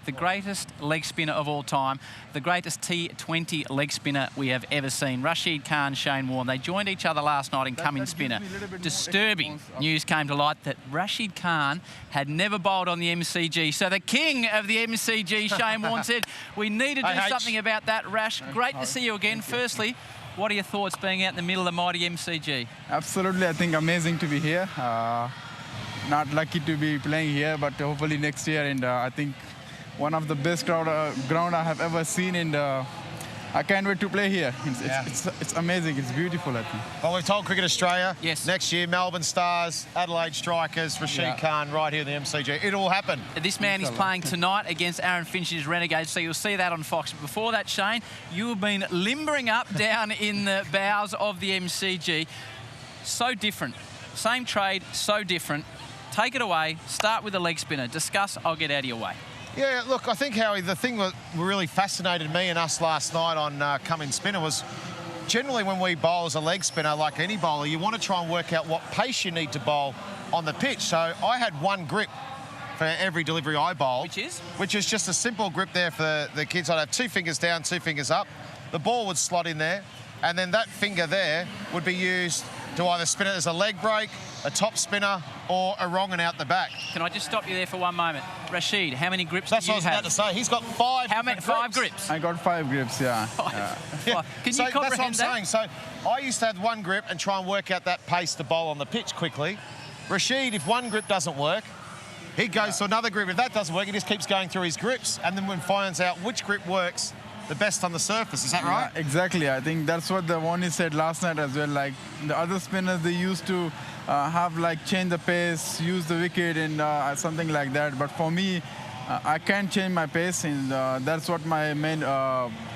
the greatest leg spinner of all time, the greatest T20 leg spinner we have ever seen. Rashid Khan, Shane Warne, they joined each other last night in come-in spinner. Disturbing news came to light that Rashid Khan had never bowled on the MCG. So the king of the MCG, Shane Warne, said, we need to do something about that, Rash. Great to see you again. Firstly, what are your thoughts being out in the middle of the mighty MCG? Absolutely, I think amazing to be here. Not lucky to be playing here, but hopefully next year. And I think one of the best ground I have ever seen, and I can't wait to play here. It's amazing. It's beautiful, I think. Well, we've told Cricket Australia, yes, next year, Melbourne Stars, Adelaide Strikers, Rashid Khan right here in the MCG. It'll all happen. This man is playing tonight against Aaron Finch's Renegades, so you'll see that on Fox. But before that, Shane, you have been limbering up down in the bows of the MCG. So different. Same trade, so different. Take it away. Start with the leg spinner. Discuss. I'll get out of your way. Yeah, look, I think, Howie, the thing that really fascinated me and us last night on come-in spinner was generally when we bowl as a leg spinner, like any bowler, you want to try and work out what pace you need to bowl on the pitch. So I had one grip for every delivery I bowled. Which is? Which is just a simple grip there for the kids. I'd have 2 fingers down, 2 fingers up. The ball would slot in there, and then that finger there would be used to either spin it as a leg break, a top spinner, or a wrong and out the back. Can I just stop you there for one moment? Rashid, how many grips do you have? That's what I was about to say. He's got 5 How many? 5 grips? I got 5 grips, yeah. Can you comprehend that's what I'm that? saying. So I used to have one grip and try and work out that pace to bowl on the pitch quickly. Rashid, if one grip doesn't work, he goes to another grip. If that doesn't work, he just keeps going through his grips, and then finds out which grip works the best on the surface. Is that right? Yeah, exactly. I think that's what the Warne said last night as well. Like the other spinners, they used to have like change the pace, use the wicket, and something like that. But for me, I can't change my pace, and that's what my main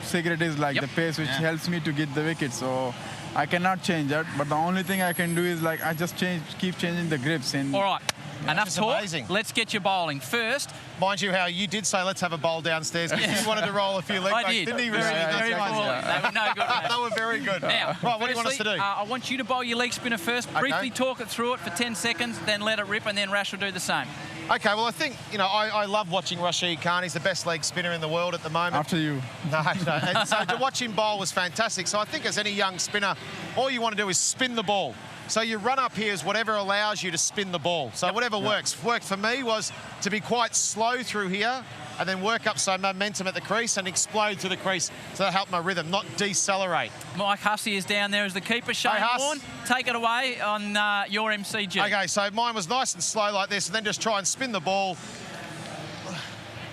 secret is, like the pace, which helps me to get the wicket. So I cannot change that. But the only thing I can do is like I just keep changing the grips. And all right. Enough talk. Amazing. Let's get you bowling. First, mind you, how you did say let's have a bowl downstairs because you wanted to roll a few leg breaks, didn't he? Very cool. They were no good. They were very good. Now, right, what do you want us to do? I want you to bowl your leg spinner first. Briefly talk it through it for 10 seconds, then let it rip, and then Rash will do the same. Okay, well, I think, you know, I love watching Rashid Khan. He's the best leg spinner in the world at the moment. After you. No. And so to watch him bowl was fantastic. So I think as any young spinner, all you want to do is spin the ball. So your run up here is whatever allows you to spin the ball. So whatever works. Worked for me was to be quite slow through here and then work up some momentum at the crease and explode to the crease. So that helped my rhythm, not decelerate. Mike Hussey is down there as the keeper. Shane Warne, take it away on your MCG. Okay, so mine was nice and slow like this, and then just try and spin the ball.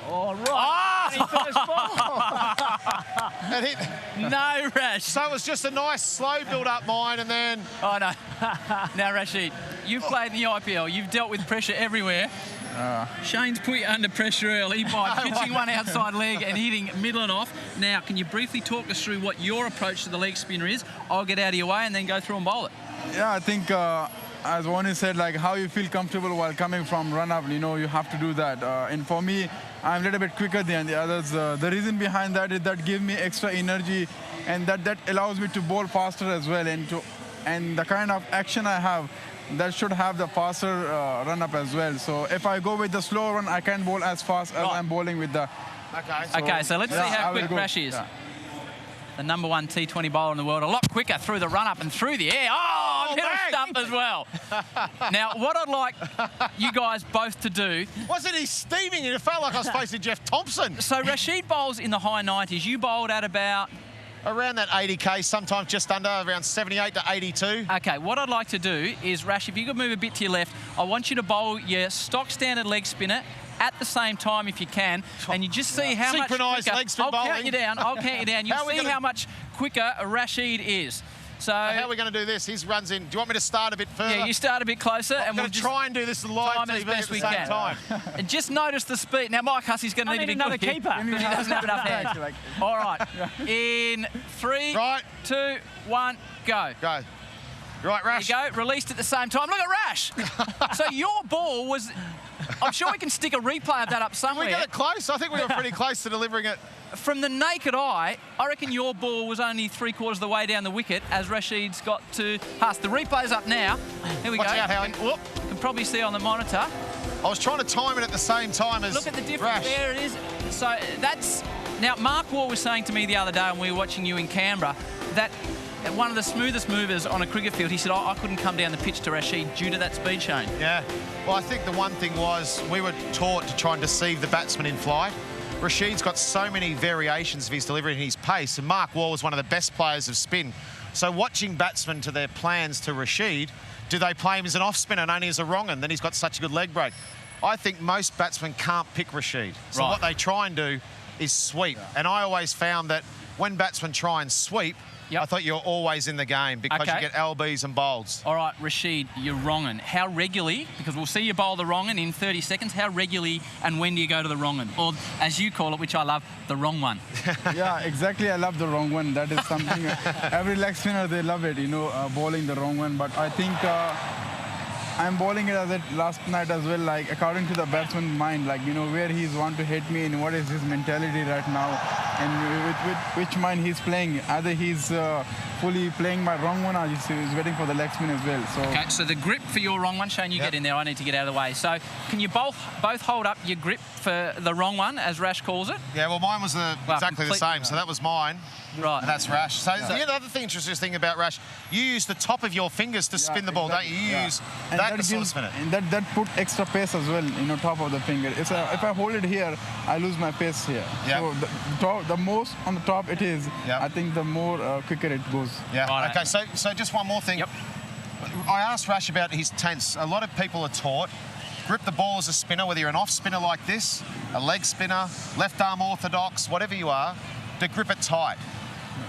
Oh, right. And hit. No, Rash. So it was just a nice slow build-up mine, and then... Oh, no. Now, Rashid, you've played in the IPL. You've dealt with pressure everywhere. Shane's put you under pressure early by pitching one outside leg and hitting middle and off. Now, can you briefly talk us through what your approach to the leg spinner is? I'll get out of your way and then go through and bowl it. Yeah, I think... as Warne said, like how you feel comfortable while coming from run-up, you know, you have to do that. And for me, I'm a little bit quicker than the others. The reason behind that is that gives me extra energy, and that allows me to bowl faster as well. And the kind of action I have, that should have the faster run-up as well. So if I go with the slow run, I can't bowl as fast as I'm bowling with the... Okay, so let's see how quick Rash is. Yeah. The #1 T20 bowler in the world, a lot quicker through the run-up and through the air. Oh, hit a stump as well. Now, what I'd like you guys both to do... Wasn't he steaming? It felt like I was facing Jeff Thompson. So Rashid bowls in the high 90s. You bowled at about... Around that 80K, sometimes just under, around 78 to 82. Okay, what I'd like to do is, Rash, if you could move a bit to your left, I want you to bowl your stock standard leg spinner at the same time if you can, and you just see how much quicker... leg spin I'll bowling. count you down, I'll count you down. You'll see how much quicker Rashid is. So how are we going to do this? He runs in. Do you want me to start a bit further? Yeah, you start a bit closer, and we'll just try and do this live TV at the same time. And just notice the speed. Now, Mike Hussey's going to need a big another keeper because he doesn't have enough hands. All right, in 3, 2, 1, go. Go. Right, Rash. There you go. Released at the same time. Look at Rash. So your ball was... I'm sure we can stick a replay of that up somewhere. Did we get it close? I think we were pretty close to delivering it. From the naked eye, I reckon your ball was only 3/4 of the way down the wicket as Rashid's got to pass. The replay's up now. Here we go. Watch out, Howie. You can probably see on the monitor. I was trying to time it at the same time as Look at the difference. Rash. There it is. So that's... Now, Mark Waugh was saying to me the other day when we were watching you in Canberra that one of the smoothest movers on a cricket field, he said, I couldn't come down the pitch to Rashid due to that speed, Shane. Yeah. Well, I think the one thing was we were taught to try and deceive the batsman in flight. Rashid's got so many variations of his delivery and his pace, and Mark Waugh was one of the best players of spin. So watching batsmen to their plans to Rashid, do they play him as an off-spinner and only as a wrong one? Then he's got such a good leg break. I think most batsmen can't pick Rashid. So what they try and do is sweep. And I always found that when batsmen try and sweep, I thought you're always in the game because you get LBs and bowls. All right, Rashid, you're wronging. How regularly, because we'll see you bowl the wronging in 30 seconds, how regularly and when do you go to the wronging? Or, as you call it, which I love, the wrong one. Yeah, exactly. I love the wrong one. That is something, every leg spinner, they love it, you know, bowling the wrong one. But I think I'm bowling it as it last night as well, like according to the batsman's mind, like, you know, where he's want to hit me and what is his mentality right now and with which mind he's playing. Either he's fully playing my wrong one or he's waiting for the leg spin as well. So. Okay, so the grip for your wrong one, Shane, you get in there, I need to get out of the way. So can you both hold up your grip for the wrong one, as Rash calls it? Yeah, well, mine was exactly the same, so that was mine. Right. And that's Rash. So the other thing, interesting thing about Rash, you use the top of your fingers to spin the ball, don't you? You use that to sort of spin it. And that put extra pace as well, you know, top of the finger. If I hold it here, I lose my pace here. So the most on the top it is, I think the more quicker it goes. Yeah. Right. Okay, so just one more thing. I asked Rash about his tense. A lot of people are taught, grip the ball as a spinner, whether you're an off spinner like this, a leg spinner, left arm orthodox, whatever you are, to grip it tight.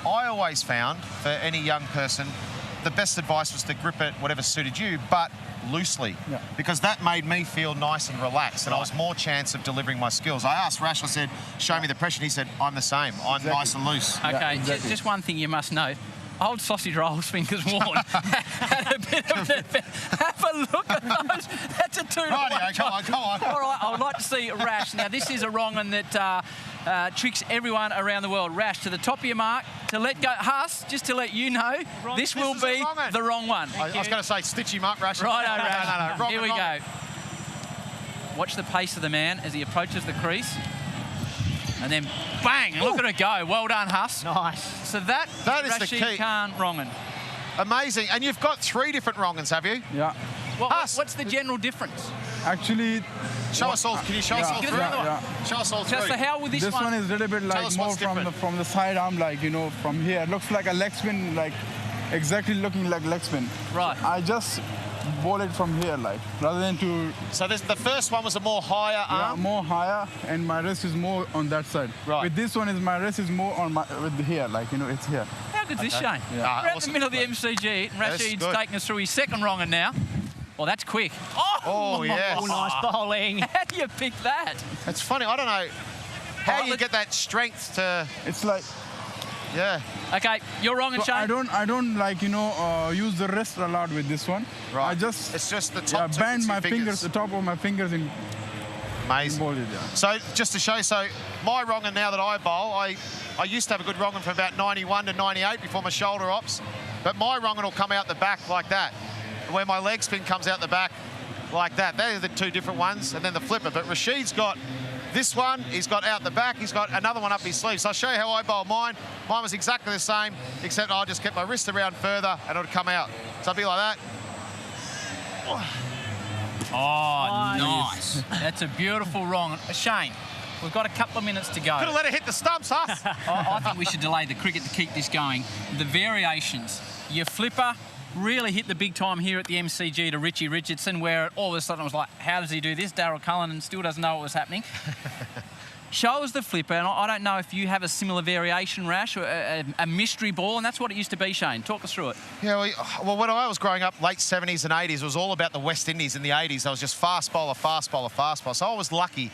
I always found, for any young person, the best advice was to grip it whatever suited you, but loosely, because that made me feel nice and relaxed, and I was more chance of delivering my skills. I asked Rash, I said, show me the pressure, and he said, I'm the same. I'm nice and loose. Okay, just one thing you must note. Old sausage rolls fingers Warne had a bit of an effect. Have a look at those. That's a 2-to-1. Rightio, come on. All right, I would like to see Rash. Now, this is a wrong one that tricks everyone around the world. Rash, to the top of your mark, to let go. Huss, just to let you know, this will be the wrong one. I was going to say, stitch him up, Rash. Righto, Rash. No. Here we go. Watch the pace of the man as he approaches the crease. And then, bang, look at it go. Well done, Huss. Nice. So that is Rashid the key. Khan wronging. Amazing. And you've got 3 different wrongins, have you? Yeah. What's the general difference? Actually... Show us all. Can you show us all 3? Show us all 3. So how will this one is a little bit like more from the side arm, like, you know, from here. It looks like a leg spin, like exactly looking like leg spin. Right. I just bowl it from here, like, rather than to... So the first one was a more higher arm? Yeah, more higher, and my wrist is more on that side. Right. With this one, my wrist is more on with here, like, you know, it's here. How good's this, Shane? Yeah. We're at the middle of the MCG, and Rashid's taking us through his second wronging now. Well, that's quick. Oh yes. Oh, nice bowling. How do you pick that? It's funny, I don't know how you get that strength to... It's like... Yeah. Okay, you're wrong, and so Shane. I don't like, you know, use the wrist a lot with this one. Right. It's just the top bend my fingers, the top of my fingers in. Amazing. Bowl it, So just to show you, my wrongin now that I bowl, I used to have a good wrongin from about 91 to 98 before my shoulder ops, but my wrongin will come out the back like that, where my leg spin comes out the back like that. They're the 2 different ones, and then the flipper. But Rashid's got this one, he's got out the back, he's got another one up his sleeve. So I'll show you how I bowl mine. Mine was exactly the same, except I just kept my wrist around further and it would come out. So I'd be like that. Oh, nice. That's a beautiful wrong. Shane, we've got a couple of minutes to go. Could have let it hit the stumps, huh? I think we should delay the cricket to keep this going. The variations. Your flipper really hit the big time here at the MCG to Richie Richardson, where all of a sudden I was like, how does he do this? Darryl Cullinan still doesn't know what was happening. Show us the flipper, and I don't know if you have a similar variation, Rash, or a mystery ball, and that's what it used to be, Shane. Talk us through it. Yeah, well, when I was growing up, late 70s and 80s, it was all about the West Indies in the 80s. I was just fast bowler, fast bowler, fast bowler. So I was lucky.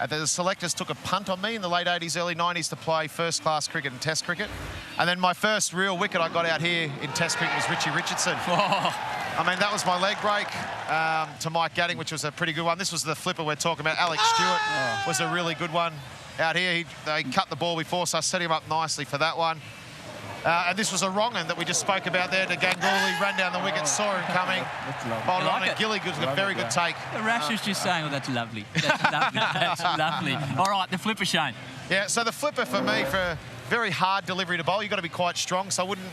The selectors took a punt on me in the late 80s, early 90s to play first-class cricket and Test cricket. And then my first real wicket I got out here in Test cricket was Richie Richardson. I mean, that was my leg break to Mike Gadding, which was a pretty good one. This was the flipper we're talking about. Alex Stewart was a really good one out here. They cut the ball before, so I set him up nicely for that one. And this was a wrong end that we just spoke about there to Ganguly, ran down the wicket, saw him coming. Bowled on, and Gilly was a very good take. Rash was just saying, oh, that's lovely. That's lovely. That's lovely. All right, the flipper, Shane. Yeah, so the flipper for me, for a very hard delivery to bowl, you've got to be quite strong. So I wouldn't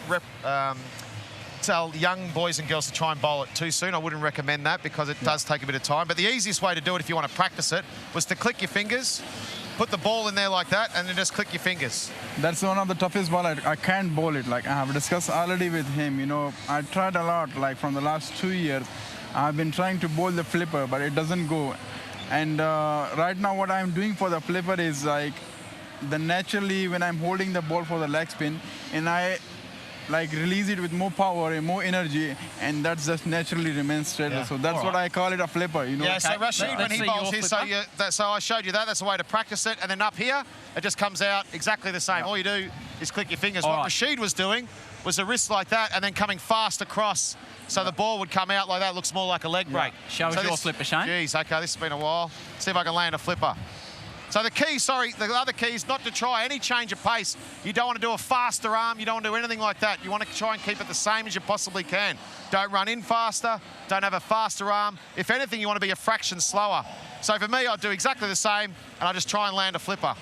tell young boys and girls to try and bowl it too soon. I wouldn't recommend that because it does take a bit of time. But the easiest way to do it if you want to practice it was to click your fingers, put the ball in there like that, and then just click your fingers. That's one of the toughest ball. I can't bowl it. Like I have discussed already with him. You know, I tried a lot. Like from the last 2 years, I've been trying to bowl the flipper, but it doesn't go. And right now, what I'm doing for the flipper is like, naturally when I'm holding the ball for the leg spin, and I like release it with more power and more energy, and that just naturally remains straight. Yeah. So that's what I call it, a flipper, you know. Yeah, so Rashid, when he bowls here, so I showed you that. That's a way to practice it. And then up here, it just comes out exactly the same. All you do is click your fingers. What Rashid was doing was a wrist like that and then coming fast across. So the ball would come out like that. Looks more like a leg break. Show us your flipper, Shane. Geez, okay, this has been a while. See if I can land a flipper. So the key, the other key is not to try any change of pace. You don't want to do a faster arm. You don't want to do anything like that. You want to try and keep it the same as you possibly can. Don't run in faster. Don't have a faster arm. If anything, you want to be a fraction slower. So for me, I'd do exactly the same, and I just try and land a flipper.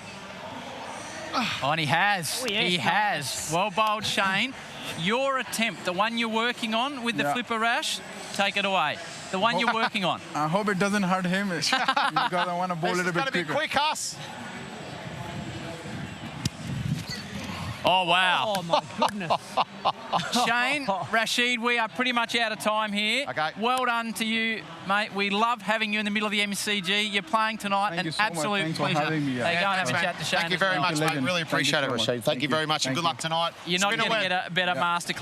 Oh, and he has. Oh, yes, he has. Well bowled, Shane. Your attempt, the one you're working on with the flipper, Rash, take it away. The one you're working on. I hope it doesn't hurt him because I want to bowl a little bit quicker. This is going to be quick, Huss. Oh, wow. Oh, my goodness. Shane, Rashid, we are pretty much out of time here. Okay. Well done to you, mate. We love having you in the middle of the MCG. You're playing tonight. Thank you so absolute much. Thanks pleasure. for having me. Go and have a chat to Shane. Thank you very much, mate. Really appreciate it, Rashid. Thank you very much, and good luck tonight. You're not going to get a better masterclass.